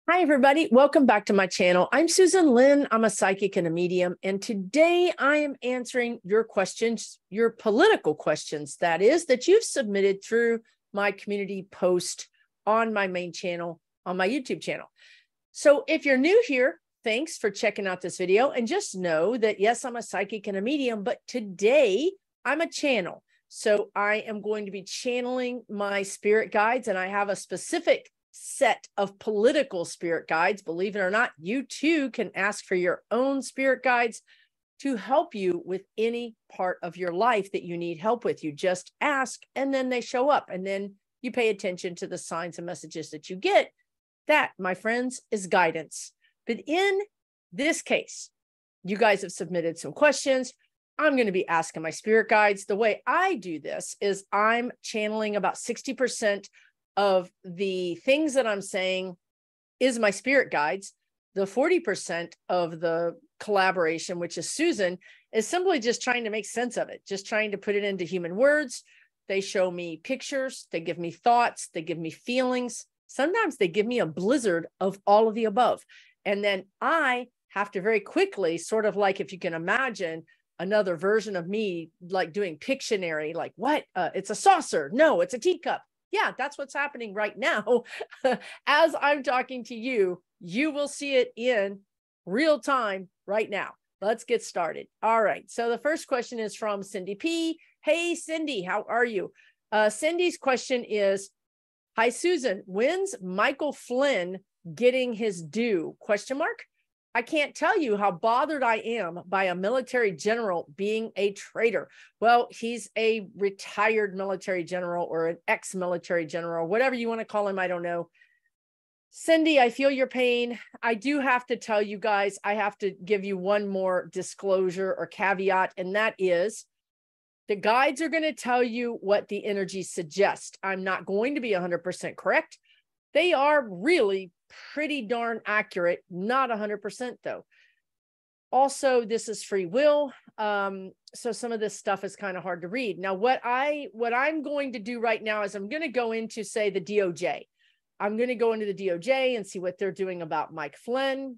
Hi, everybody. Welcome back to my channel. I'm Susan Lynn. I'm a psychic and a medium. And today I am answering your questions, your political questions, that is, that you've submitted through my community post on my main channel, on my YouTube channel. So if you're new here, thanks for checking out this video. And just know that, yes, I'm a psychic and a medium, but today I'm a channel. So I am going to be channeling my spirit guides, and I have a specific set of political spirit guides. Believe it or not, you too can ask for your own spirit guides to help you with any part of your life that you need help with. You just ask, and then they show up, and then you pay attention to the signs and messages that you get. That, my friends, is guidance. But in this case, you guys have submitted some questions. I'm going to be asking my spirit guides. The way I do this is I'm channeling about 60% of the things that I'm saying is my spirit guides. The 40% of the collaboration, which is Susan, is simply just trying to make sense of it, just trying to put it into human words. They show me pictures, they give me thoughts, they give me feelings. Sometimes they give me a blizzard of all of the above. And then I have to very quickly, sort of like, if you can imagine another version of me, like doing Pictionary, like, what? It's a saucer. No, it's a teacup. Yeah, that's what's happening right now. As I'm talking to you, you will see it in real time right now. Let's get started. All right. So the first question is from Cindy P. Hey, Cindy, how are you? Cindy's question is, hi, Susan, when's Michael Flynn getting his due? Question mark. I can't tell you how bothered I am by a military general being a traitor. Well, he's a retired military general or an ex-military general, whatever you want to call him. I don't know. Cindy, I feel your pain. I do have to tell you guys, I have to give you one more disclosure or caveat, and that is the guides are going to tell you what the energy suggests. I'm not going to be 100% correct. They are really pretty darn accurate, not 100% though. Also, this is free will. So some of this stuff is kind of hard to read. Now, what I'm going to do right now is I'm going to go into, say, the DOJ. I'm going to go into the DOJ and see what they're doing about Mike Flynn.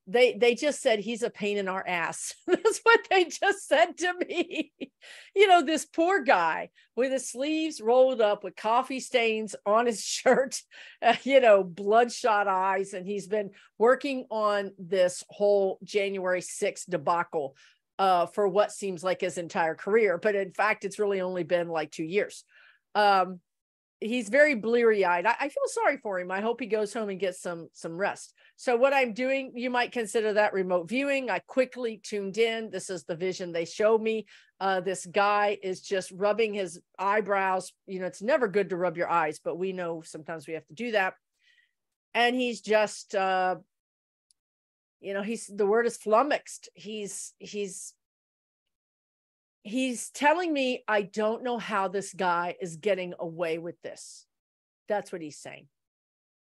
They just said he's a pain in our ass. That's what they just said to me. You know, this poor guy with his sleeves rolled up with coffee stains on his shirt, bloodshot eyes. And he's been working on this whole January 6th debacle for what seems like his entire career. But in fact, it's really only been like 2 years. He's very bleary-eyed. I feel sorry for him. I hope he goes home and gets some rest. So what I'm doing, you might consider that remote viewing. I quickly tuned in. This is the vision they showed me. This guy is just rubbing his eyebrows. You know, it's never good to rub your eyes, but we know sometimes we have to do that. And he's just, the word is flummoxed. He's telling me, I don't know how this guy is getting away with this. That's what he's saying.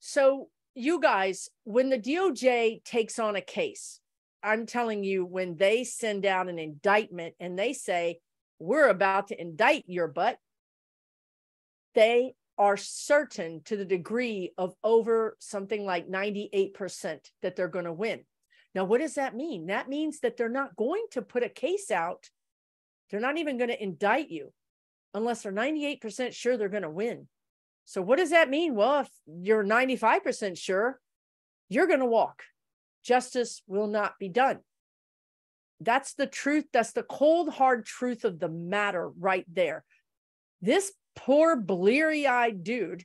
So you guys, when the DOJ takes on a case, I'm telling you, when they send out an indictment and they say, we're about to indict your butt, they are certain to the degree of over something like 98% that they're going to win. Now, what does that mean? That means that they're not going to put a case out. They're not even going to indict you unless they're 98% sure they're going to win. So what does that mean? Well, if you're 95% sure, you're going to walk. Justice will not be done. That's the truth. That's the cold, hard truth of the matter right there. This poor bleary-eyed dude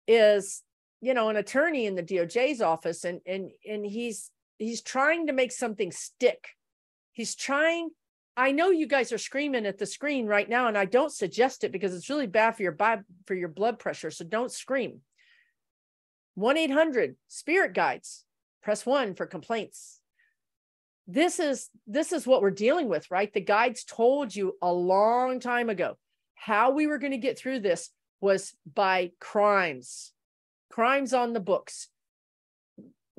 is, an attorney in the DOJ's office, and he's trying to make something stick. He's trying. I know you guys are screaming at the screen right now, and I don't suggest it because it's really bad for your blood pressure. So don't scream. 1-800 Spirit Guides. Press 1 for complaints. This is what we're dealing with, right? The guides told you a long time ago how we were going to get through this was by crimes on the books.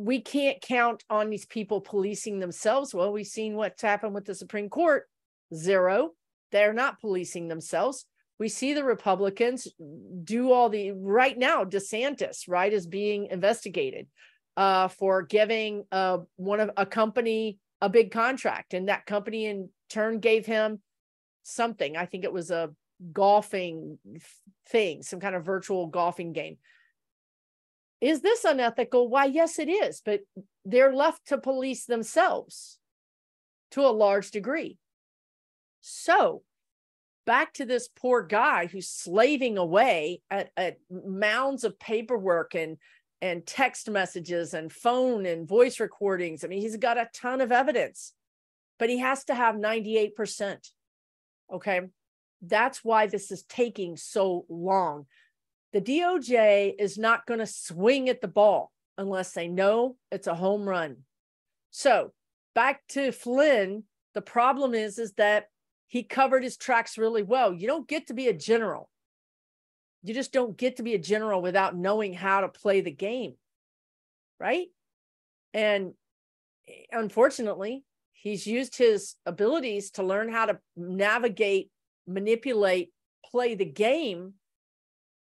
We can't count on these people policing themselves. Well, we've seen what's happened with the Supreme Court. 0. They're not policing themselves. We see the Republicans do all the, right now, DeSantis, right, is being investigated for giving a company a big contract. And that company in turn gave him something. I think it was a golfing thing, some kind of virtual golfing game. Is this unethical? Why, yes, it is. But they're left to police themselves to a large degree. So back to this poor guy who's slaving away at mounds of paperwork and text messages and phone and voice recordings. I mean, he's got a ton of evidence, but he has to have 98%. Okay. That's why this is taking so long. The DOJ is not going to swing at the ball unless they know it's a home run. So back to Flynn, the problem is that he covered his tracks really well. You don't get to be a general. You just don't get to be a general without knowing how to play the game, right? And unfortunately, he's used his abilities to learn how to navigate, manipulate, play the game,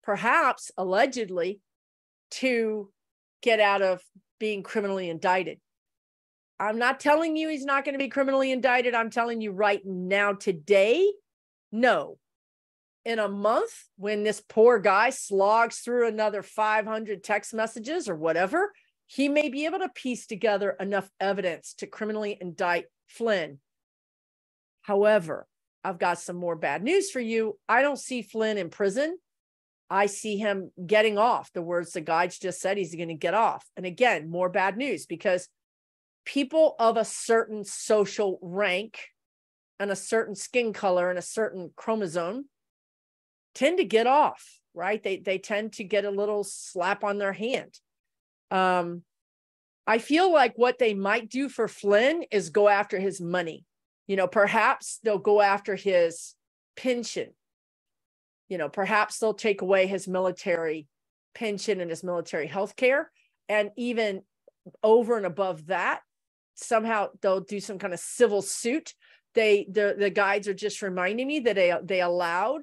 perhaps allegedly, to get out of being criminally indicted. I'm not telling you he's not going to be criminally indicted. I'm telling you right now, today, no. In a month, when this poor guy slogs through another 500 text messages or whatever, he may be able to piece together enough evidence to criminally indict Flynn. However, I've got some more bad news for you. I don't see Flynn in prison. I see him getting off. The words the guides just said, he's going to get off. And again, more bad news, because people of a certain social rank and a certain skin color and a certain chromosome tend to get off, right? They tend to get a little slap on their hand. I feel like what they might do for Flynn is go after his money. You know, perhaps they'll go after his pension. You know, perhaps they'll take away his military pension and his military health care. And even over and above that, somehow they'll do some kind of civil suit. The guides are just reminding me that they allowed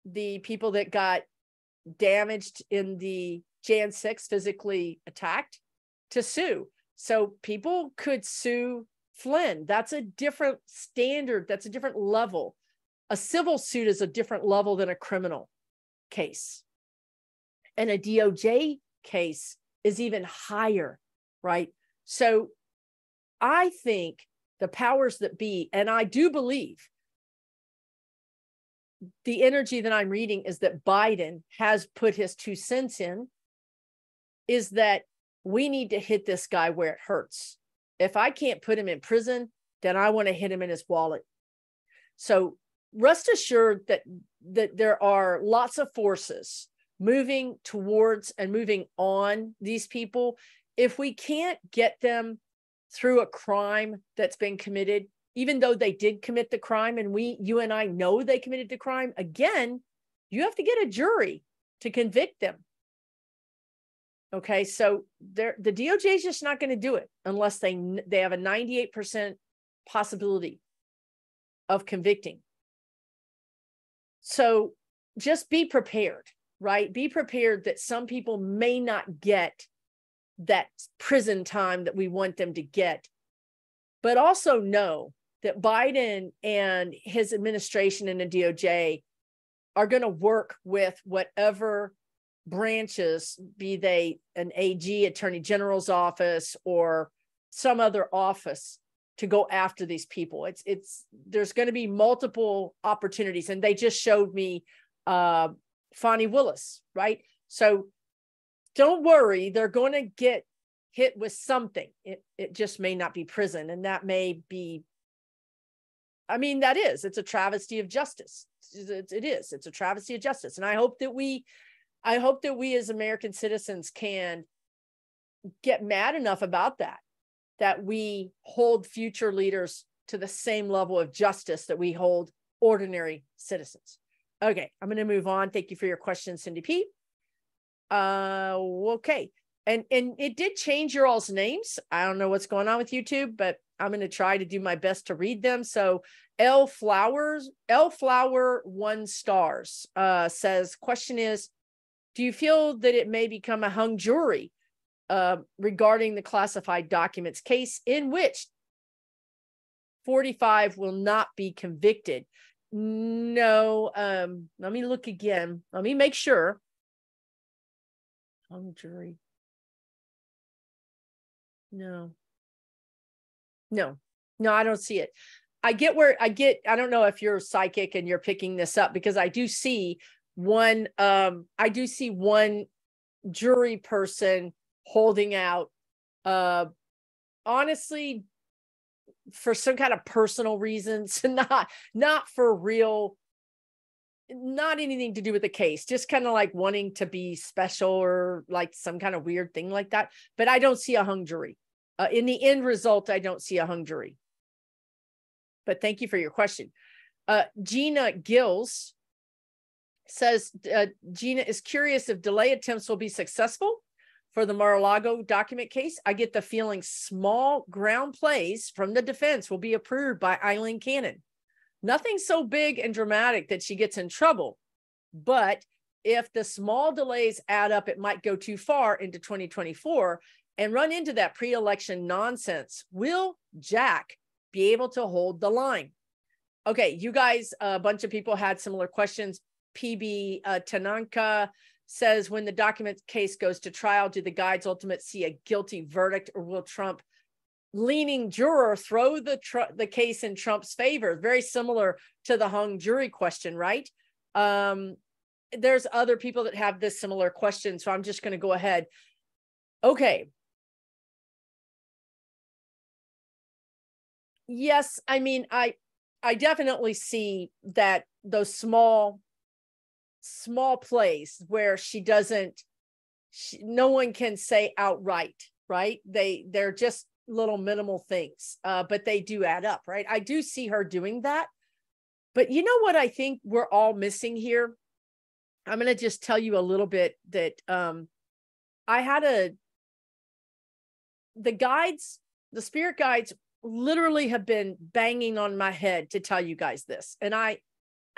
the people that got damaged in the Jan 6 physically attacked to sue. So people could sue Flynn. That's a different standard. That's a different level. A civil suit is a different level than a criminal case. And a DOJ case is even higher, right? So I think the powers that be, and I do believe the energy that I'm reading is that Biden has put his 2 cents in, is that we need to hit this guy where it hurts. If I can't put him in prison, then I want to hit him in his wallet. So rest assured that there are lots of forces moving towards and moving on these people. If we can't get them through a crime that's been committed, even though they did commit the crime and you and I know they committed the crime, again, you have to get a jury to convict them. Okay, so the DOJ is just not going to do it unless they have a 98% possibility of convicting. So just be prepared, right? Be prepared that some people may not get that prison time that we want them to get, but also know that Biden and his administration and the DOJ are going to work with whatever branches, be they an AG, Attorney General's office, or some other office, to go after these people. There's going to be multiple opportunities, and they just showed me Fani Willis, right? So don't worry, they're going to get hit with something. It just may not be prison, and that may be, I mean, it's a travesty of justice. It's a travesty of justice. And I hope that we as American citizens can get mad enough about that we hold future leaders to the same level of justice that we hold ordinary citizens. Okay, I'm going to move on. Thank you for your question, Cindy P. Okay, And it did change your all's names. I don't know what's going on with YouTube, but I'm going to try to do my best to read them. So L Flower 1 stars says, question is, do you feel that it may become a hung jury regarding the classified documents case in which 45 will not be convicted? No. Let me look again. Let me make sure. Hung jury. No, I don't see it. I don't know if you're psychic and you're picking this up, because I do see one jury person holding out, honestly, for some kind of personal reasons, not for real, not anything to do with the case, just kind of like wanting to be special or like some kind of weird thing like that. But I don't see a hung jury. In the end result, I don't see a hung jury. But thank you for your question. Gina Gills says, Gina is curious if delay attempts will be successful for the Mar-a-Lago document case. I get the feeling small ground plays from the defense will be approved by Eileen Cannon. Nothing so big and dramatic that she gets in trouble. But if the small delays add up, it might go too far into 2024 and run into that pre-election nonsense. Will Jack be able to hold the line? Okay, you guys, a bunch of people had similar questions. PB Tananka says, when the document case goes to trial, do the guides ultimately see a guilty verdict, or will Trump leaning juror throw the case in Trump's favor? Very similar to the hung jury question, right? There's other people that have this similar question, so I'm just going to go ahead. Okay. Yes, I mean, I definitely see that those small plays where no one can say outright, right? They're just little minimal things, but they do add up, right? I do see her doing that. But you know what I think we're all missing here? I'm going to just tell you a little bit that the spirit guides literally have been banging on my head to tell you guys this. And I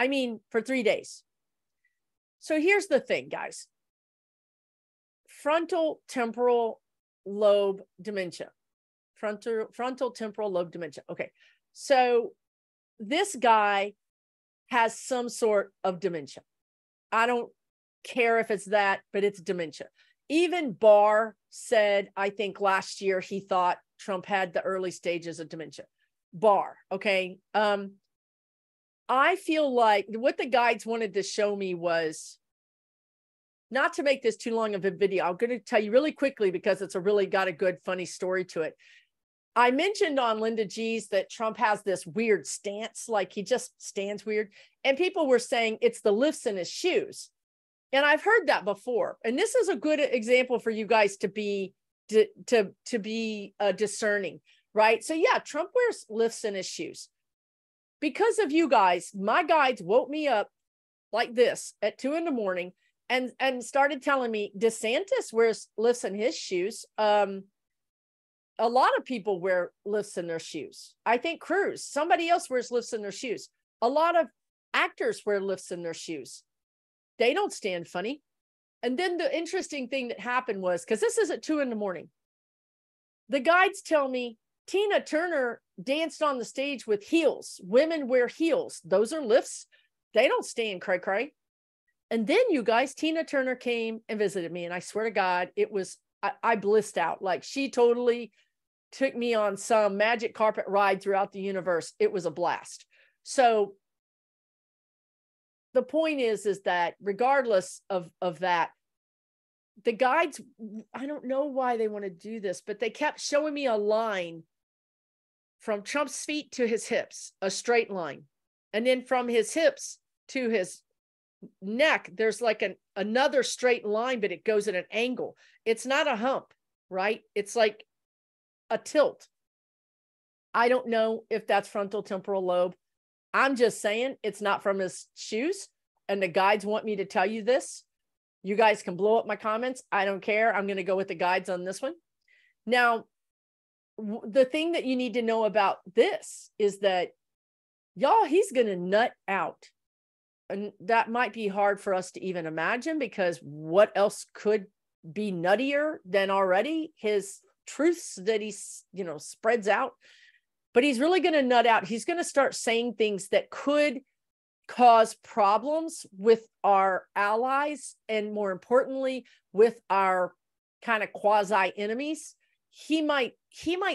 mean, for 3 days. So here's the thing, guys. Frontal temporal lobe dementia. Frontal temporal lobe dementia. Okay. So this guy has some sort of dementia. I don't care if it's that, but it's dementia. Even Barr said, I think last year, he thought Trump had the early stages of dementia. Barr, okay? I feel like what the guides wanted to show me was, not to make this too long of a video, I'm going to tell you really quickly because it's really got a good, funny story to it. I mentioned on Linda G's that Trump has this weird stance, like he just stands weird. And people were saying it's the lifts in his shoes. And I've heard that before. And this is a good example for you guys to be discerning, right? So yeah, Trump wears lifts in his shoes. Because of you guys, my guides woke me up like this at 2 a.m. and started telling me DeSantis wears lifts in his shoes. A lot of people wear lifts in their shoes. I think Cruz, somebody else wears lifts in their shoes. A lot of actors wear lifts in their shoes. They don't stand funny. And then the interesting thing that happened was, because this is at 2 a.m, the guides tell me Tina Turner danced on the stage with heels. Women wear heels. Those are lifts. They don't stand cray cray. And then you guys, Tina Turner came and visited me. And I swear to God, it was, I blissed out. Like she totally took me on some magic carpet ride throughout the universe. It was a blast. So the point is that regardless of that, the guides, I don't know why they want to do this, but they kept showing me a line from Trump's feet to his hips, a straight line. And then from his hips to his neck, there's like another straight line, but it goes at an angle. It's not a hump, right? It's like a tilt. I don't know if that's frontal temporal lobe. I'm just saying it's not from his shoes. And the guides want me to tell you this. You guys can blow up my comments. I don't care. I'm going to go with the guides on this one. Now, the thing that you need to know about this is that, y'all, he's going to nut out. And that might be hard for us to even imagine, because what else could be nuttier than already his truths that he's, spreads out. But he's really going to nut out. He's going to start saying things that could cause problems with our allies, and more importantly, with our kind of quasi enemies. He might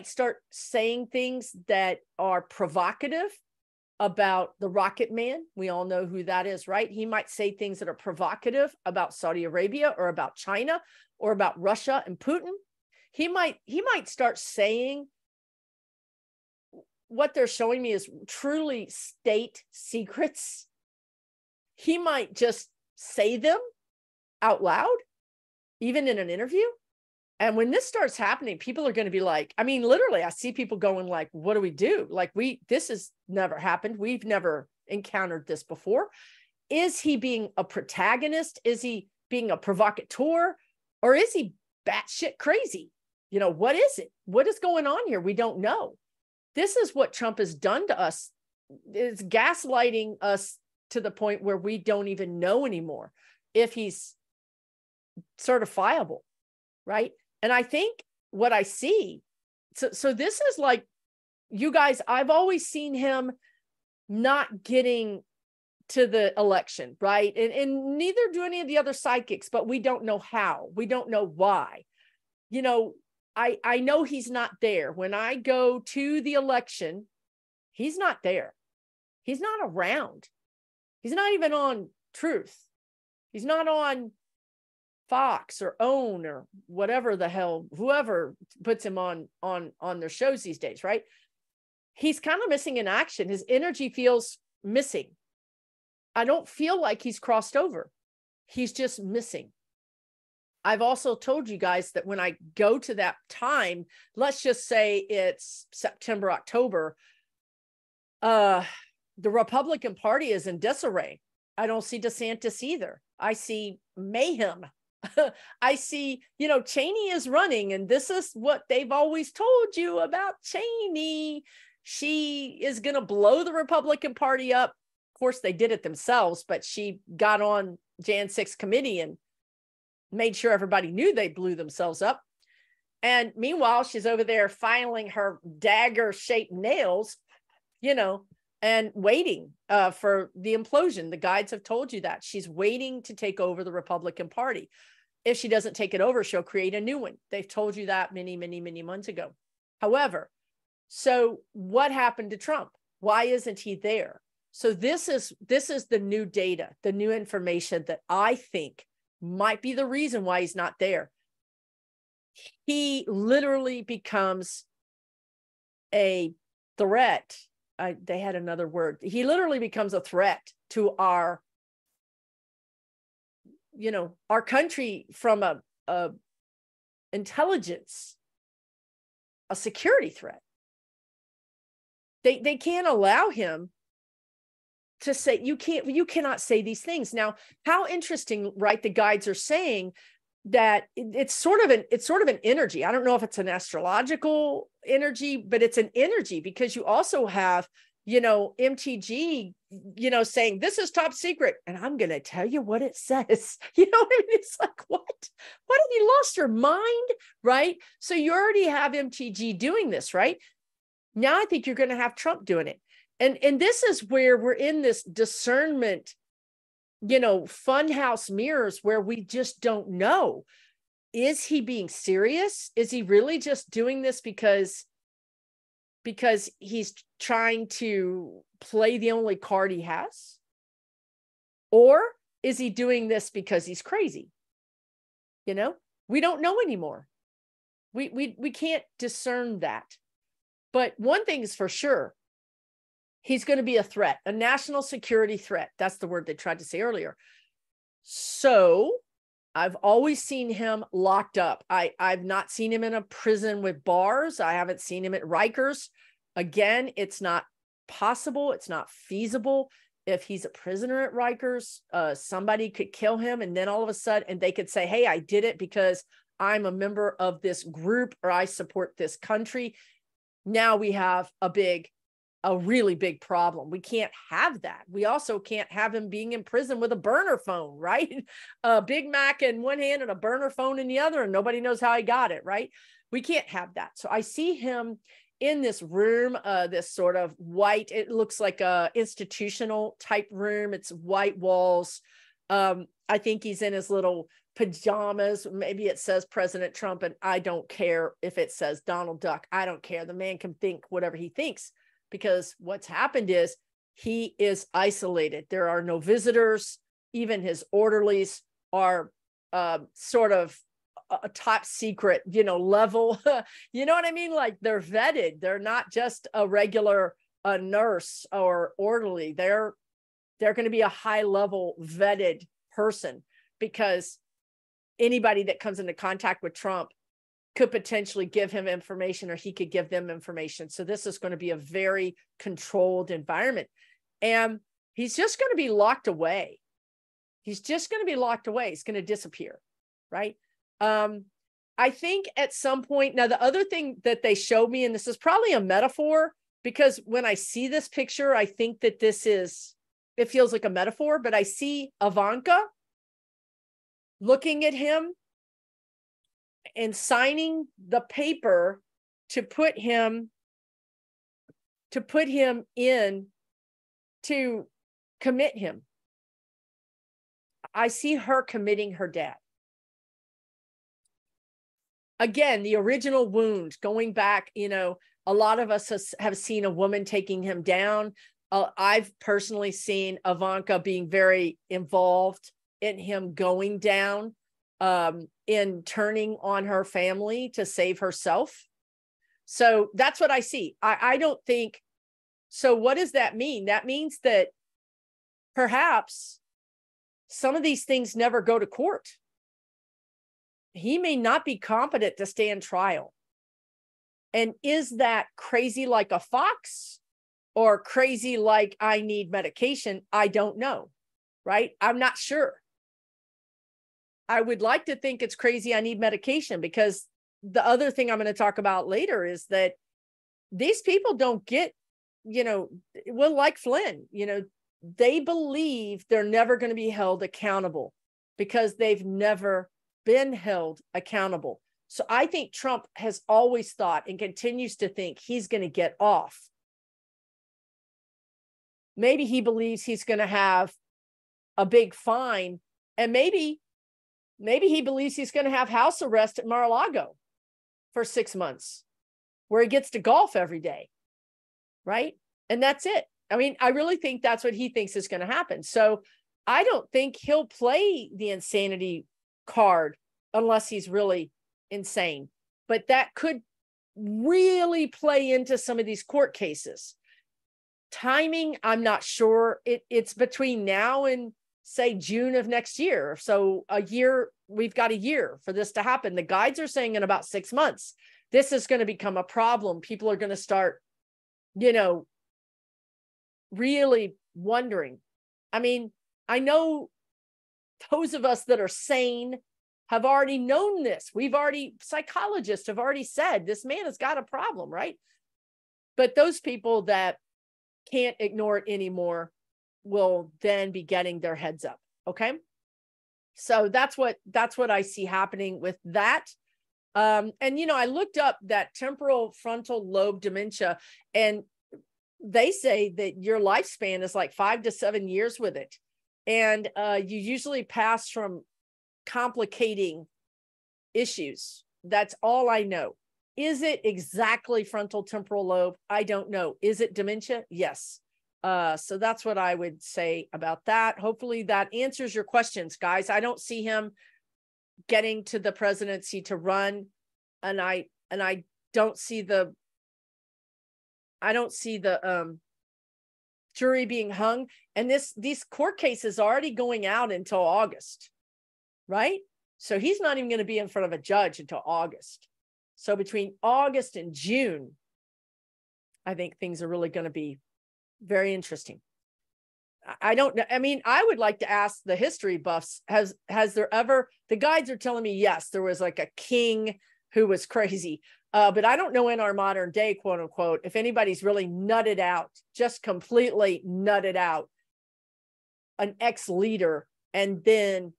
start saying things that are provocative about the Rocket Man. We all know who that is, right? He might say things that are provocative about Saudi Arabia, or about China, or about Russia and Putin. He might start saying what they're showing me is truly state secrets. He might just say them out loud, even in an interview. And when this starts happening, people are going to be like, I mean, literally, I see people going like, what do we do? Like, this has never happened. We've never encountered this before. Is he being a protagonist? Is he being a provocateur? Or is he batshit crazy? What is it? What is going on here? We don't know. This is what Trump has done to us. It's gaslighting us to the point where we don't even know anymore if he's certifiable, right? And I think what I see, so this is like, you guys, I've always seen him not getting to the election, right? And neither do any of the other psychics, but we don't know how. We don't know why. I know he's not there. When I go to the election, he's not there. He's not around. He's not even on Truth. He's not on Fox or OWN or whatever the hell, whoever puts him on their shows these days, right? He's kind of missing in action. His energy feels missing. I don't feel like he's crossed over. He's just missing. I've also told you guys that when I go to that time, let's just say it's September, October, the Republican Party is in disarray. I don't see DeSantis either. I see mayhem. I see, Cheney is running, and this is what they've always told you about Cheney. She is going to blow the Republican Party up. Of course, they did it themselves, but she got on Jan 6 committee and made sure everybody knew they blew themselves up. And meanwhile, she's over there filing her dagger-shaped nails, and waiting for the implosion. The guides have told you that. She's waiting to take over the Republican Party. If she doesn't take it over, she'll create a new one. They've told you that many, many, many months ago. However, so what happened to Trump? Why isn't he there? So this is the new data, the new information that I think might be the reason why he's not there. He literally becomes a threat. They had another word. He literally becomes a threat to our country from a intelligence, a security threat. They can't allow him to say, you cannot say these things. Now, how interesting, right? The guides are saying that it's sort of an energy. I don't know if it's an astrological energy, but it's an energy, because you also have, MTG, saying this is top secret. And I'm going to tell you what it says. It's like, what have you lost your mind? Right. So you already have MTG doing this, right? Now I think you're going to have Trump doing it. And this is where we're in this discernment, funhouse mirrors, where we just don't know. Is he being serious? Is he really just doing this because he's trying to play the only card he has? Or is he doing this because he's crazy? We don't know anymore. We can't discern that. But one thing is for sure, he's going to be a threat, a national security threat. That's the word they tried to say earlier. So I've always seen him locked up. I've not seen him in a prison with bars. I haven't seen him at Rikers. Again, it's not possible. It's not feasible. if he's a prisoner at Rikers, somebody could kill him, and then all of a sudden, and they could say, hey, I did it because I'm a member of this group, or I support this country. Now we have a really big problem. We can't have that. We also can't have him being in prison with a burner phone, right? A Big Mac in one hand and a burner phone in the other, and nobody knows how he got it, right? We can't have that. So I see him in this room, this sort of white, it looks like a institutional type room. It's white walls. I think he's in his little pajamas. Maybe it says President Trump, and I don't care if it says Donald Duck. I don't care. The man can think whatever he thinks, because what's happened is he is isolated. There are no visitors. Even his orderlies are sort of a top secret, level. You know what I mean? Like, they're vetted. They're not just a regular nurse or orderly. They're going to be a high level vetted person, because anybody that comes into contact with Trump could potentially give him information, or he could give them information. So this is going to be a very controlled environment, and he's just going to be locked away. He's just going to be locked away. He's going to disappear, right? I think at some point, now the other thing that they showed me, and this is probably a metaphor, because when I see this picture, I think that it feels like a metaphor, but I see Ivanka looking at him and signing the paper to put him in, to commit him. I see her committing her dad. Again, the original wound, going back, a lot of us have seen a woman taking him down. I've personally seen Ivanka being very involved in him going down, in turning on her family to save herself. So that's what I see. I don't think, so what does that mean? That means that perhaps some of these things never go to court. He may not be competent to stand trial. And is that crazy like a fox, or crazy like I need medication? I don't know, right? I'm not sure. I would like to think it's crazy I need medication, because the other thing I'm going to talk about later is that these people don't get, well, like Flynn, they believe they're never going to be held accountable because they've never been held accountable. So I think Trump has always thought, and continues to think, he's going to get off. Maybe he believes he's going to have a big fine, and maybe he believes he's going to have house arrest at Mar-a-Lago for 6 months, where he gets to golf every day, right? And that's it. I mean, I really think that's what he thinks is going to happen. So I don't think he'll play the insanity card unless he's really insane. But that could really play into some of these court cases. Timing, I'm not sure. It's between now and, say, June of next year. So a year, we've got a year for this to happen. The guides are saying in about 6 months, this is going to become a problem. People are going to start, really wondering. I mean, I know those of us that are sane have already known this. Psychologists have already said, this man has got a problem, right? But those people that can't ignore it anymore will then be getting their heads up. Okay. So that's what I see happening with that. And, I looked up that temporal frontal lobe dementia, and they say that your lifespan is like 5 to 7 years with it. And you usually pass from complicating issues. That's all I know. Is it exactly frontal temporal lobe? I don't know. Is it dementia? Yes. So that's what I would say about that. Hopefully that answers your questions, guys. I don't see him getting to the presidency to run, and I don't see the jury being hung. And these court cases are already going out until August, right? So he's not even going to be in front of a judge until August. So between August and June, I think things are really going to be very interesting. I don't know. I mean, I would like to ask the history buffs, has there ever, the guides are telling me, yes, there was like a king who was crazy. But I don't know in our modern day, quote unquote, if anybody's really nutted out, just completely nutted out, an ex-leader and then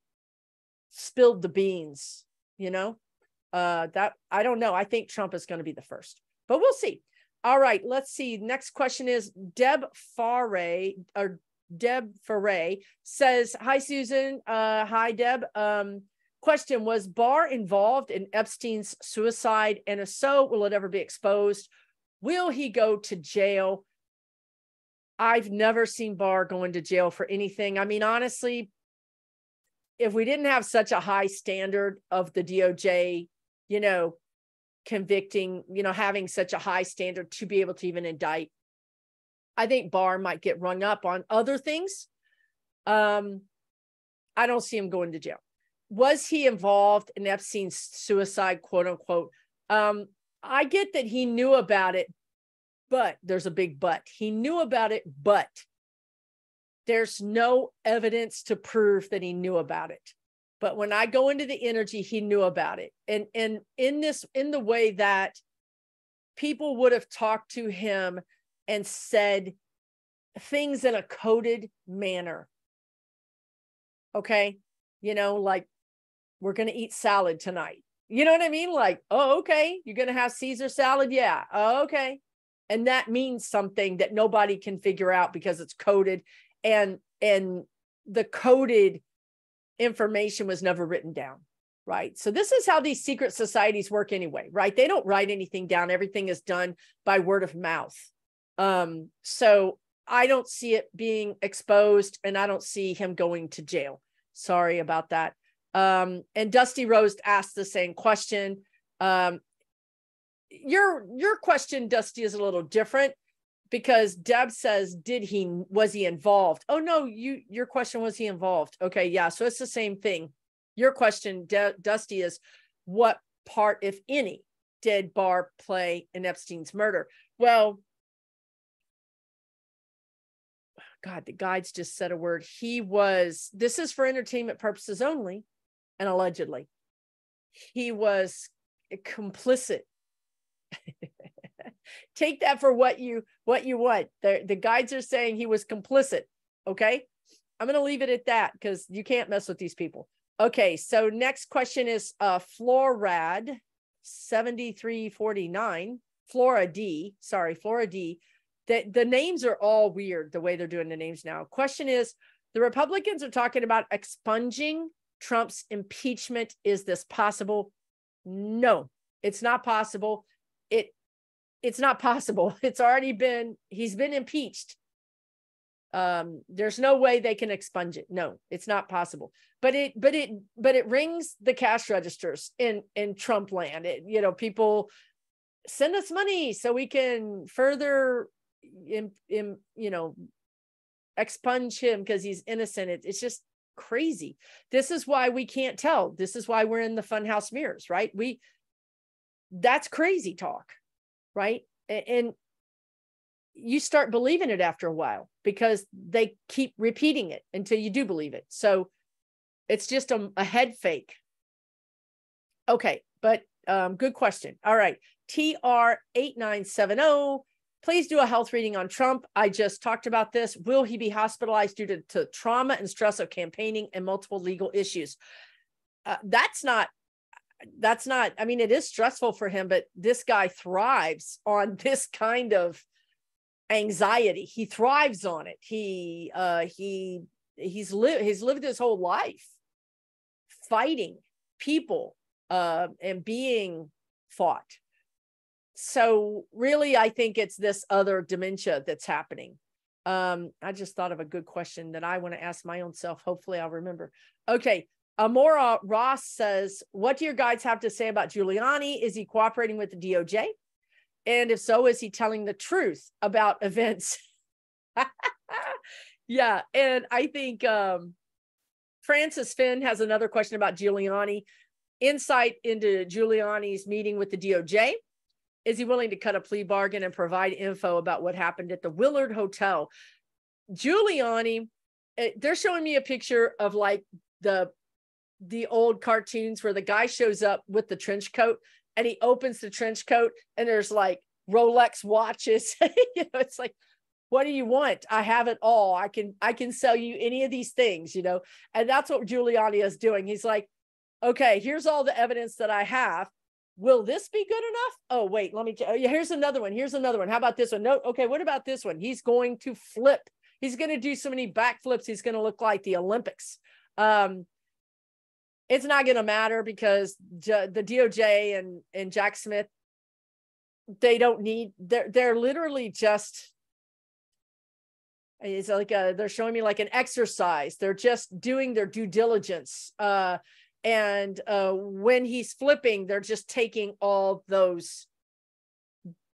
spilled the beans, you know, that I don't know. I think Trump is going to be the first, but we'll see. All right, let's see. Next question is Deb Faray says, hi, Susan. Hi, Deb. Question, was Barr involved in Epstein's suicide? And if so, will it ever be exposed? Will he go to jail? I've never seen Barr going to jail for anything. I mean, honestly, if we didn't have such a high standard of the DOJ, you know, convicting, you know, having such a high standard to be able to even indict, I think Barr might get rung up on other things. I don't see him going to jail. Was he involved in Epstein's suicide, quote unquote? I get that he knew about it, but there's a big but. He knew about it, but there's no evidence to prove that he knew about it. But when I go into the energy, he knew about it. And in the way that people would have talked to him and said things in a coded manner. Okay. You know, like, we're going to eat salad tonight. You know what I mean? Like, oh, okay. You're going to have Caesar salad. Yeah. Oh, okay. And that means something that nobody can figure out because it's coded, and the coded information was never written down. Right. So this is how these secret societies work anyway, right? They don't write anything down. Everything is done by word of mouth. So I don't see it being exposed, and I don't see him going to jail. Sorry about that. And Dusty Rose asked the same question. Your question, Dusty, is a little different because Deb says, was he involved? Oh no, your question, was he involved? Okay, yeah, so it's the same thing. Your question, Dusty, is what part, if any, did Barr play in Epstein's murder? Well, God, the guides just said a word. This is for entertainment purposes only, and allegedly, he was complicit. Take that for what you want. The guides are saying he was complicit. Okay, I'm going to leave it at that because you can't mess with these people. Okay, so next question is Florad 7349, Flora D. Sorry, Flora D. The names are all weird the way they're doing the names now. Question is, the Republicans are talking about expunging Trump's impeachment. Is this possible? No, it's not possible. It's not possible. It's already he's been impeached. There's no way they can expunge it. No, it's not possible. But it rings the cash registers in Trump land. People send us money so we can further expunge him because he's innocent. It's just crazy. This is why we can't tell. This is why we're in the funhouse mirrors, right? That's crazy talk, right? And you start believing it after a while because they keep repeating it until you do believe it. So it's just a head fake. Okay, but good question. All right, TR8970. Please do a health reading on Trump. I just talked about this. Will he be hospitalized due to trauma and stress of campaigning and multiple legal issues? That's not, I mean, it is stressful for him, but this guy thrives on this kind of anxiety. He thrives on it. He's lived his whole life fighting people and being fought. So really, I think it's this other dementia that's happening. I just thought of a good question that I want to ask my own self. Hopefully I'll remember. Okay. Amora Ross says, what do your guides have to say about Giuliani? Is he cooperating with the DOJ? And if so, is he telling the truth about events? Yeah. And I think Francis Finn has another question about Giuliani. Insight into Giuliani's meeting with the DOJ. Is he willing to cut a plea bargain and provide info about what happened at the Willard Hotel? Giuliani, they're showing me a picture of like the old cartoons where the guy shows up with the trench coat and he opens the trench coat and there's like Rolex watches. It's like, what do you want? I have it all. I can sell you any of these things, and that's what Giuliani is doing. He's like, okay, here's all the evidence that I have. Will this be good enough? Oh, wait, let me, here's another one. Here's another one. How about this one? No. Okay. What about this one? He's going to flip. He's going to do so many backflips. He's going to look like the Olympics. It's not going to matter because the DOJ and Jack Smith, they don't need, they're literally just, it's like they're showing me like an exercise. They're just doing their due diligence. And when he's flipping, they're just taking all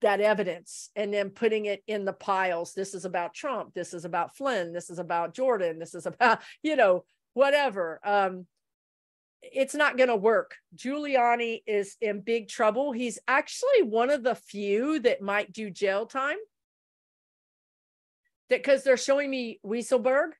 that evidence and then putting it in the piles. This is about Trump. This is about Flynn. This is about Jordan. This is about, whatever. It's not going to work. Giuliani is in big trouble. He's actually one of the few that might do jail time. Because they're showing me Weisselberg.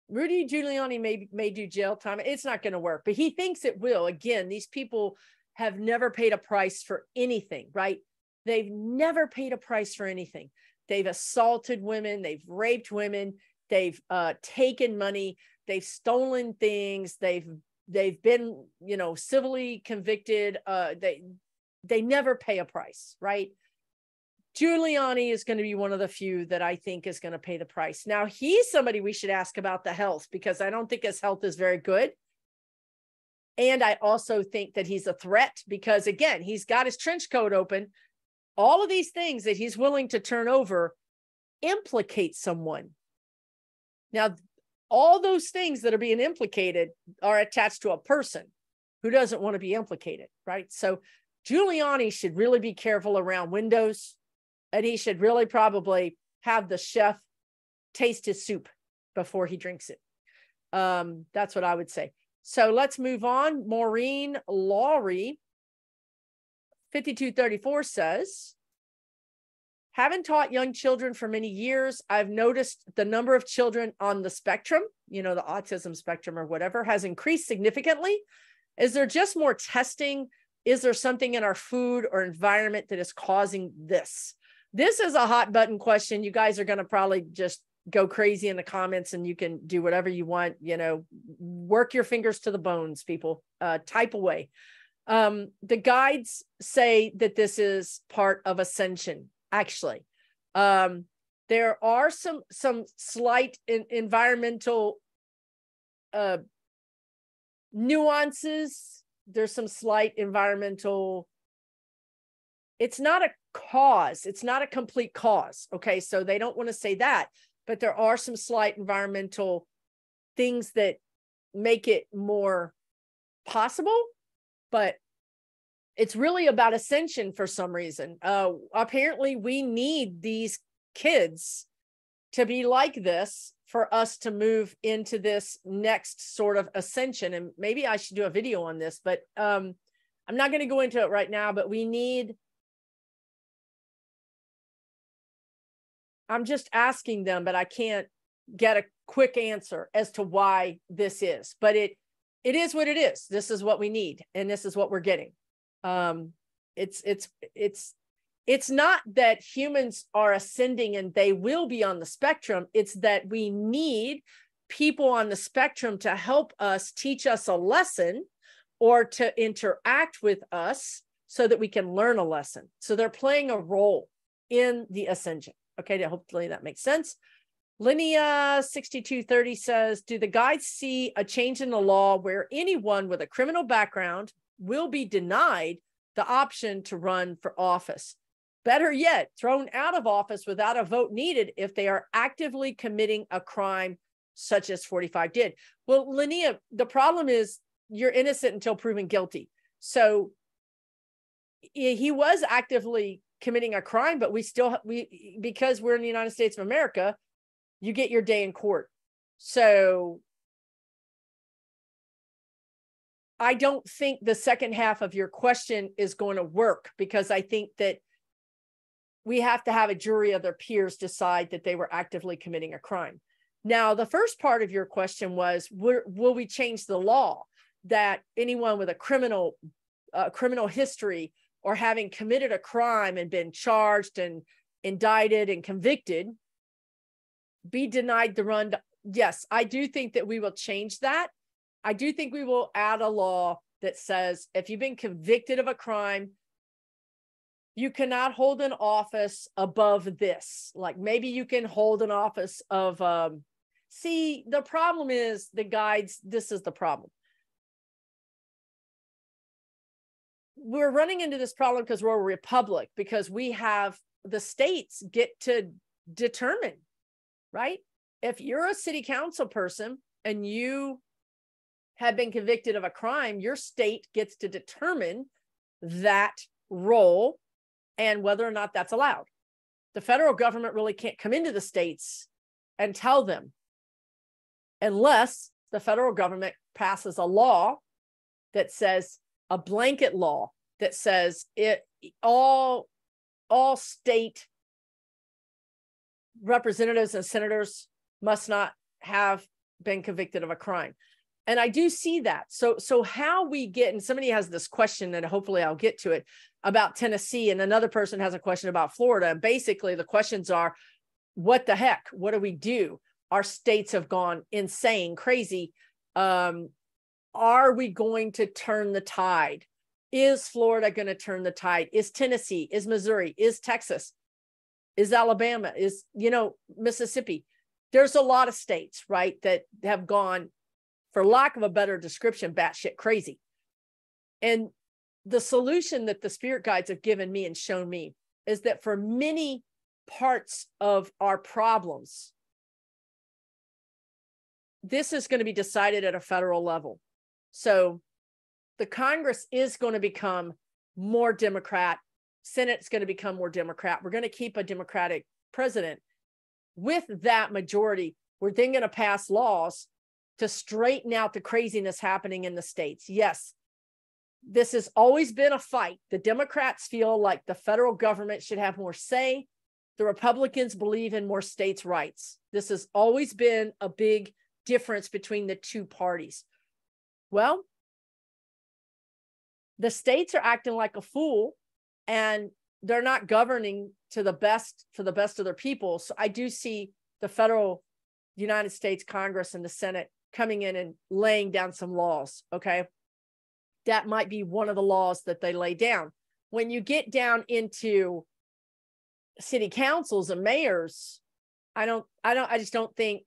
Rudy Giuliani may do jail time. It's not going to work, but he thinks it will. Again, these people have never paid a price for anything, right? They've never paid a price for anything. They've assaulted women. They've raped women. They've taken money. They've stolen things. They've been, civilly convicted. They never pay a price, right? Giuliani is going to be one of the few that I think is going to pay the price. Now, he's somebody we should ask about the health because I don't think his health is very good. And I also think that he's a threat because, again, he's got his trench coat open. All of these things that he's willing to turn over implicate someone. Now, all those things that are being implicated are attached to a person who doesn't want to be implicated, right? So Giuliani should really be careful around windows. And he should really probably have the chef taste his soup before he drinks it. That's what I would say. So let's move on. Maureen Lowry, 5234 says, having taught young children for many years, I've noticed the number of children on the spectrum, the autism spectrum or whatever, has increased significantly. Is there just more testing? Is there something in our food or environment that is causing this? This is a hot button question. You guys are going to probably just go crazy in the comments and you can do whatever you want, work your fingers to the bones, people, type away. The guides say that this is part of ascension, actually. There are some slight environmental nuances. There's some slight environmental, it's not a cause. It's not a complete cause. Okay. So they don't want to say that, but there are some slight environmental things that make it more possible, but it's really about ascension for some reason. Apparently we need these kids to be like this for us to move into this next sort of ascension. And maybe I should do a video on this, but I'm not going to go into it right now, but I'm just asking them, but I can't get a quick answer as to why this is, but it is what it is. This is what we need. And this is what we're getting. It's not that humans are ascending and they will be on the spectrum. It's that we need people on the spectrum to help us, teach us a lesson or to interact with us so that we can learn a lesson. So they're playing a role in the ascension. Okay, hopefully that makes sense. Linnea 6230 says, do the guides see a change in the law where anyone with a criminal background will be denied the option to run for office? Better yet, thrown out of office without a vote needed if they are actively committing a crime such as 45 did. Well, Linnea, the problem is you're innocent until proven guilty. So he was actively committing a crime, but because we're in the United States of America, you get your day in court. So I don't think the second half of your question is going to work, because I think that we have to have a jury of their peers decide that they were actively committing a crime. Now, the first part of your question was, will we change the law that anyone with a criminal history or having committed a crime and been charged and indicted and convicted be denied the run? Yes, I do think that we will change that. I do think we will add a law that says if you've been convicted of a crime, you cannot hold an office above this. Like maybe you can hold an office of, see, the problem is the guides, this is the problem. We're running into this problem because we're a republic, because we have the states get to determine, right? If you're a city council person and you have been convicted of a crime, your state gets to determine that role and whether or not that's allowed. The federal government really can't come into the states and tell them unless the federal government passes a law that says, a blanket law that says all state representatives and senators must not have been convicted of a crime. And I do see that. So how we get, and somebody has this question, and hopefully I'll get to it, about Tennessee, and another person has a question about Florida. And basically the questions are, what the heck? What do we do? Our states have gone insane, crazy. Are we going to turn the tide? Is Florida going to turn the tide? Is Tennessee? Is Missouri? Is Texas? Is Alabama? Is, Mississippi? There's a lot of states, right, that have gone, for lack of a better description, batshit crazy. And the solution that the spirit guides have given me and shown me is that for many parts of our problems, this is going to be decided at a federal level. So the Congress is going to become more Democrat. Senate's going to become more Democrat. We're going to keep a Democratic president. With that majority, we're then going to pass laws to straighten out the craziness happening in the states. Yes, this has always been a fight. The Democrats feel like the federal government should have more say. The Republicans believe in more states' rights. This has always been a big difference between the two parties. Well, the states are acting like a fool, and they're not governing for the best of their people. So I do see the federal United States Congress and the Senate coming in and laying down some laws. Okay. That might be one of the laws that they lay down. When you get down into city councils and mayors, I just don't think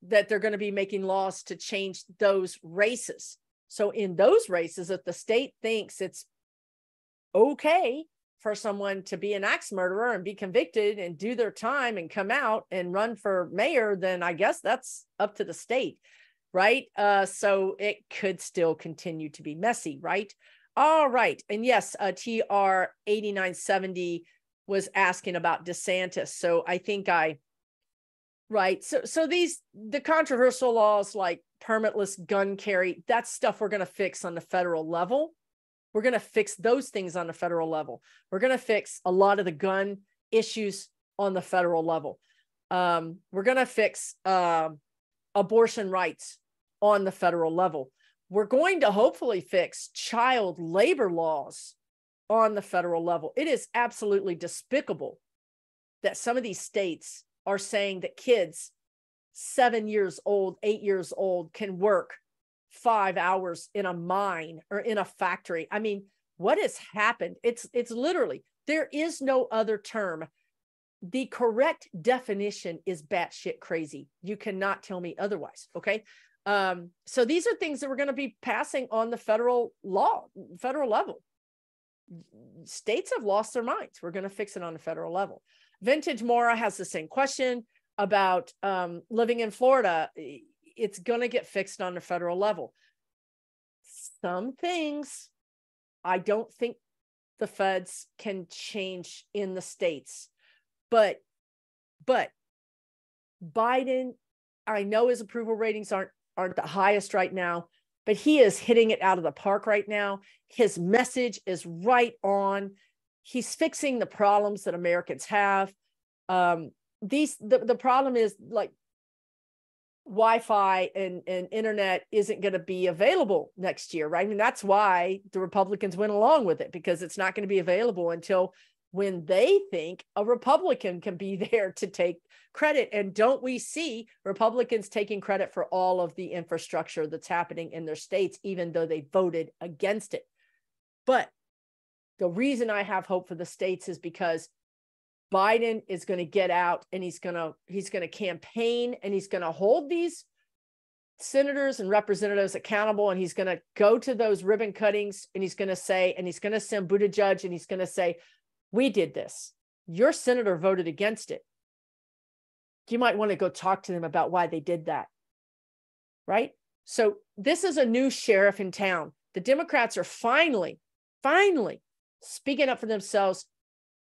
that they're going to be making laws to change those races. So in those races, if the state thinks it's okay for someone to be an axe murderer and be convicted and do their time and come out and run for mayor, then I guess that's up to the state, right? So it could still continue to be messy, right? All right. And yes, TR 8970 was asking about DeSantis. So I think right. So the controversial laws like permitless gun carry, that's stuff we're going to fix on the federal level. We're going to fix those things on the federal level. We're going to fix a lot of the gun issues on the federal level. We're going to fix abortion rights on the federal level. We're going to hopefully fix child labor laws on the federal level. It is absolutely despicable that some of these states are saying that kids 7 years old, 8 years old can work 5 hours in a mine or in a factory. I mean, what has happened? It's literally, there is no other term. The correct definition is batshit crazy. You cannot tell me otherwise. Okay. So these are things that we're going to be passing on the federal level. States have lost their minds. We're going to fix it on the federal level. Vintage Mora has the same question about living in Florida. It's going to get fixed on the federal level. Some things I don't think the feds can change in the states, but Biden, I know his approval ratings aren't the highest right now, but he is hitting it out of the park right now. His message is right on. he's fixing the problems that Americans have. The problem is like Wi-Fi and internet isn't going to be available next year, right? I mean, that's why the Republicans went along with it, because it's not going to be available until when they think a Republican can be there to take credit. And don't we see Republicans taking credit for all of the infrastructure that's happening in their states, even though they voted against it? But the reason I have hope for the states is because Biden is going to get out and he's going to campaign, and he's going to hold these senators and representatives accountable. And he's going to go to those ribbon cuttings, and he's going to say, and he's going to send Buttigieg, and he's going to say, we did this. Your senator voted against it. You might want to go talk to them about why they did that. Right? So this is a new sheriff in town. The Democrats are finally speaking up for themselves,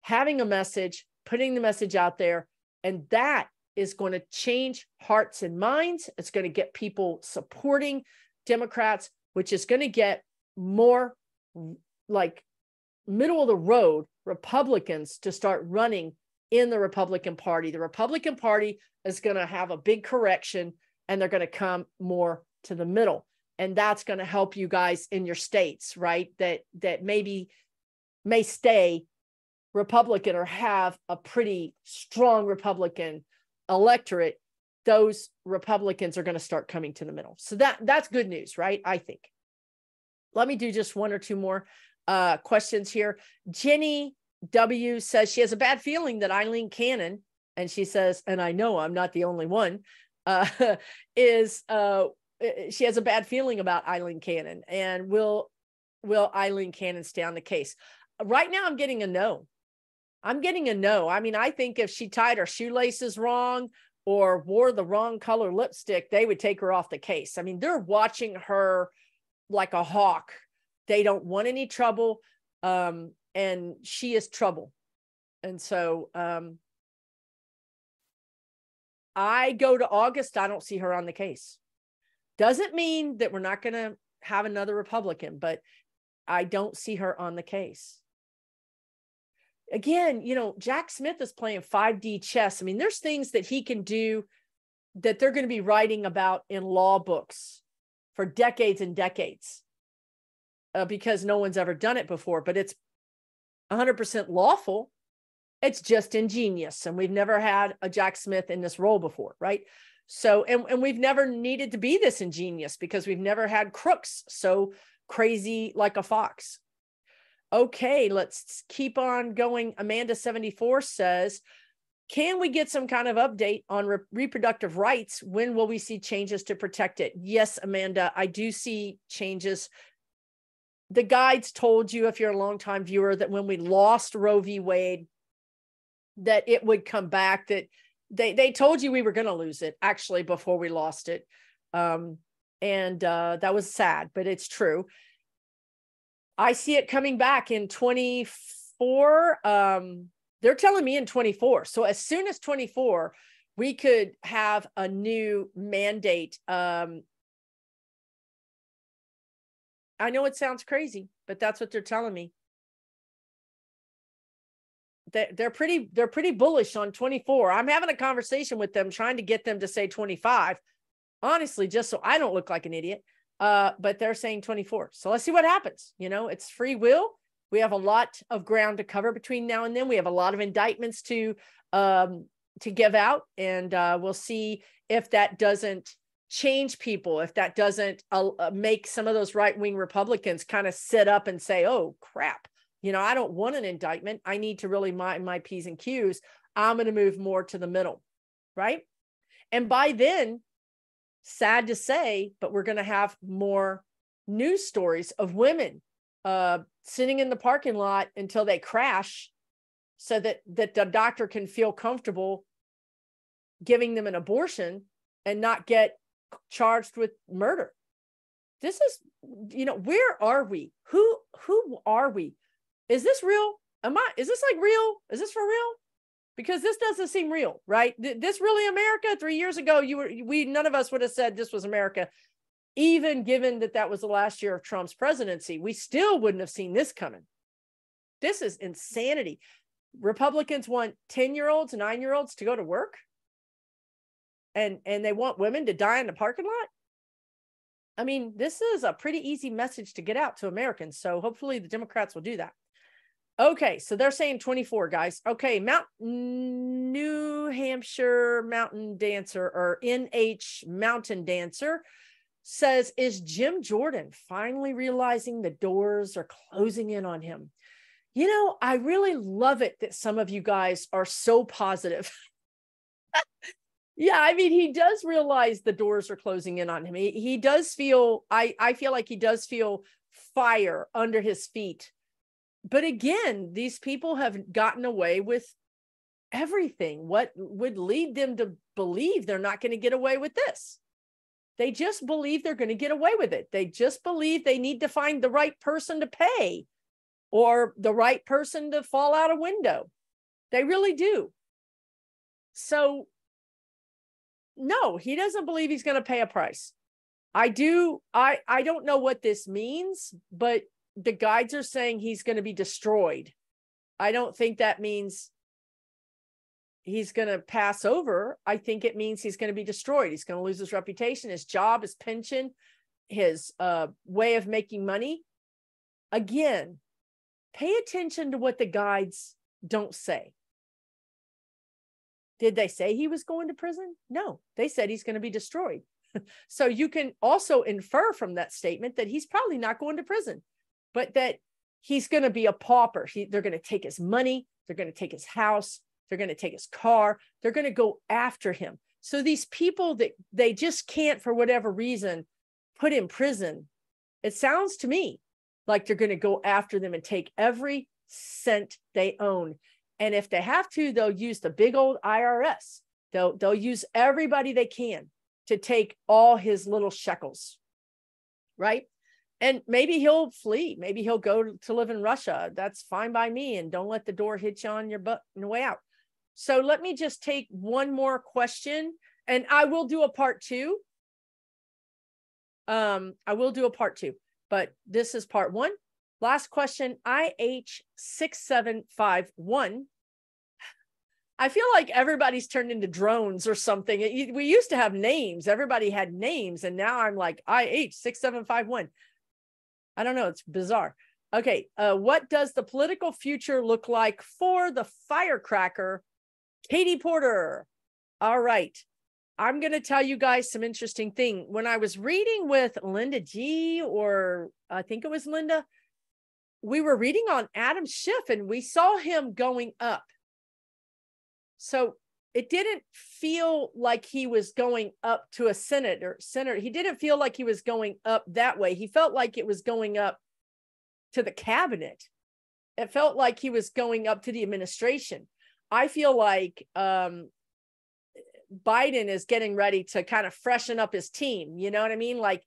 having a message, putting the message out there, and that is going to change hearts and minds. It's going to get people supporting Democrats, which is going to get more like middle of the road Republicans to start running in the Republican Party. The Republican Party is going to have a big correction, and they're going to come more to the middle. And that's going to help you guys in your states, right? That maybe may stay Republican or have a pretty strong Republican electorate. Those Republicans are going to start coming to the middle. So that's good news, right? I think. Let me do just one or two more questions here. Jenny W says she has a bad feeling that Eileen Cannon, and she says, and I know I'm not the only one, she has a bad feeling about Eileen Cannon, and will Eileen Cannon stay on the case? Right now, I'm getting a no. I'm getting a no. I mean, I think if she tied her shoelaces wrong or wore the wrong color lipstick, they would take her off the case. I mean, they're watching her like a hawk. They don't want any trouble. And she is trouble. And so I go to August, I don't see her on the case. Doesn't mean that we're not going to have another Republican, but I don't see her on the case. Again, you know, Jack Smith is playing 5D chess. I mean, there's things that he can do that they're going to be writing about in law books for decades and decades because no one's ever done it before, but it's 100% lawful. It's just ingenious. And we've never had a Jack Smith in this role before, right? So, and we've never needed to be this ingenious because we've never had crooks so crazy like a fox. Okay, let's keep on going. Amanda74 says, can we get some kind of update on reproductive rights? When will we see changes to protect it? Yes, Amanda, I do see changes. The guides told you, if you're a longtime viewer, that when we lost Roe v. Wade, that it would come back, that they told you we were going to lose it actually before we lost it. And that was sad, but it's true. I see it coming back in 24. They're telling me in 24. So as soon as 24, we could have a new mandate. I know it sounds crazy, but that's what they're telling me. They're pretty bullish on 24. I'm having a conversation with them, trying to get them to say 25, honestly, just so I don't look like an idiot. But they're saying 24. So let's see what happens. You know, it's free will. We have a lot of ground to cover between now and then. We have a lot of indictments to give out, and we'll see if that doesn't change people, if that doesn't make some of those right-wing Republicans kind of sit up and say, oh, crap. You know, I don't want an indictment. I need to really mind my P's and Q's. I'm going to move more to the middle, right? And by then, sad to say, but we're going to have more news stories of women sitting in the parking lot until they crash so that the doctor can feel comfortable giving them an abortion and not get charged with murder. This is, you know, where are we? Who are we? Is this real? Is this like real? Is this for real? Because this doesn't seem real, right? This really America? 3 years ago, none of us would have said this was America. Even given that was the last year of Trump's presidency, we still wouldn't have seen this coming. This is insanity. Republicans want 10-year-olds, 9-year-olds to go to work. And they want women to die in the parking lot. I mean, this is a pretty easy message to get out to Americans. So hopefully the Democrats will do that. Okay, so they're saying 24, guys. Okay, New Hampshire Mountain Dancer, or NH Mountain Dancer, says, is Jim Jordan finally realizing the doors are closing in on him? You know, I really love it that some of you guys are so positive. Yeah, I mean, he does realize the doors are closing in on him. He does feel, I feel like he does feel fire under his feet. But again, these people have gotten away with everything. What would lead them to believe they're not going to get away with this? They just believe they're going to get away with it. They just believe they need to find the right person to pay or the right person to fall out a window. They really do. So no, he doesn't believe he's going to pay a price. I don't know what this means, but the guides are saying he's going to be destroyed. I don't think that means he's going to pass over. I think it means he's going to be destroyed. He's going to lose his reputation, his job, his pension, his way of making money. Again, pay attention to what the guides don't say. Did they say he was going to prison? No, they said he's going to be destroyed. So you can also infer from that statement that he's probably not going to prison, but that he's going to be a pauper. They're going to take his money. They're going to take his house. They're going to take his car. They're going to go after him. So these people that they just can't, for whatever reason, put in prison, it sounds to me like they're going to go after them and take every cent they own. And if they have to, they'll use the big old IRS. They'll use everybody they can to take all his little shekels, right? And maybe he'll flee. Maybe he'll go to live in Russia. That's fine by me. And don't let the door hit you on your butt on the way out. So let me just take one more question, and I will do a part two. I will do a part two, but this is part one. Last question, IH6751. I feel like everybody's turned into drones or something. We used to have names. Everybody had names. And now I'm like IH6751. I don't know. It's bizarre. Okay. What does the political future look like for the firecracker, Katie Porter? All right. I'm going to tell you guys some interesting thing. When I was reading with Linda G, or I think it was Linda, we were reading on Adam Schiff and we saw him going up. So it didn't feel like he was going up to a senator. He didn't feel like he was going up that way. He felt like it was going up to the cabinet. It felt like he was going up to the administration. I feel like Biden is getting ready to kind of freshen up his team. You know what I mean? Like,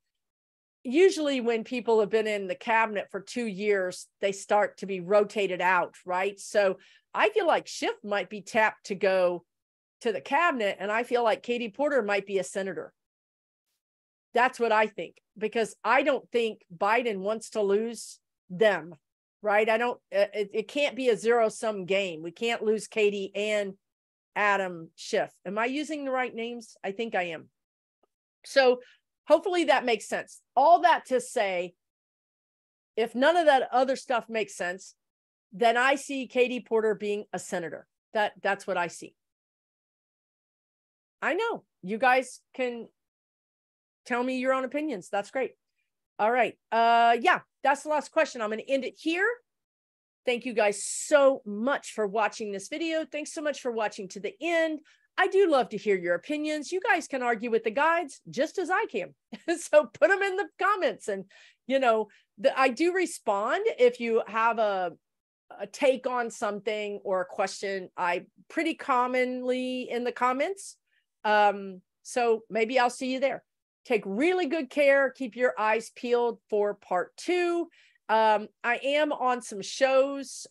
usually when people have been in the cabinet for 2 years, they start to be rotated out, right? So I feel like Schiff might be tapped to go to the cabinet, and I feel like Katie Porter might be a senator. That's what I think, because I don't think Biden wants to lose them, right? It can't be a zero-sum game. We can't lose Katie and Adam Schiff. Am I using the right names? I think I am. So hopefully that makes sense. All that to say, if none of that other stuff makes sense, then I see Katie Porter being a senator. That's what I see. I know you guys can tell me your own opinions. That's great. All right. Yeah, that's the last question. I'm going to end it here. Thank you guys so much for watching this video. Thanks so much for watching to the end. I do love to hear your opinions. You guys can argue with the guides just as I can. So put them in the comments. And, you know, I do respond if you have a take on something or a question. I pretty commonly in the comments. So maybe I'll see you there. Take really good care. Keep your eyes peeled for part 2. I am on some shows.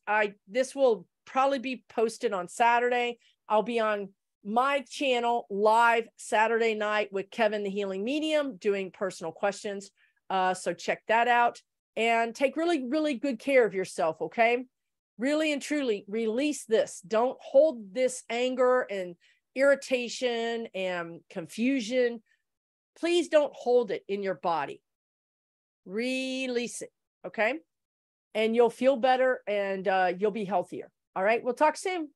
This will probably be posted on Saturday. I'll be on my channel live Saturday night with Kevin, the Healing Medium, doing personal questions. So check that out and take really, really good care of yourself. Okay. Really and truly release this. Don't hold this anger and irritation and confusion. Please don't hold it in your body. Release it. Okay. And you'll feel better and you'll be healthier. All right. We'll talk soon.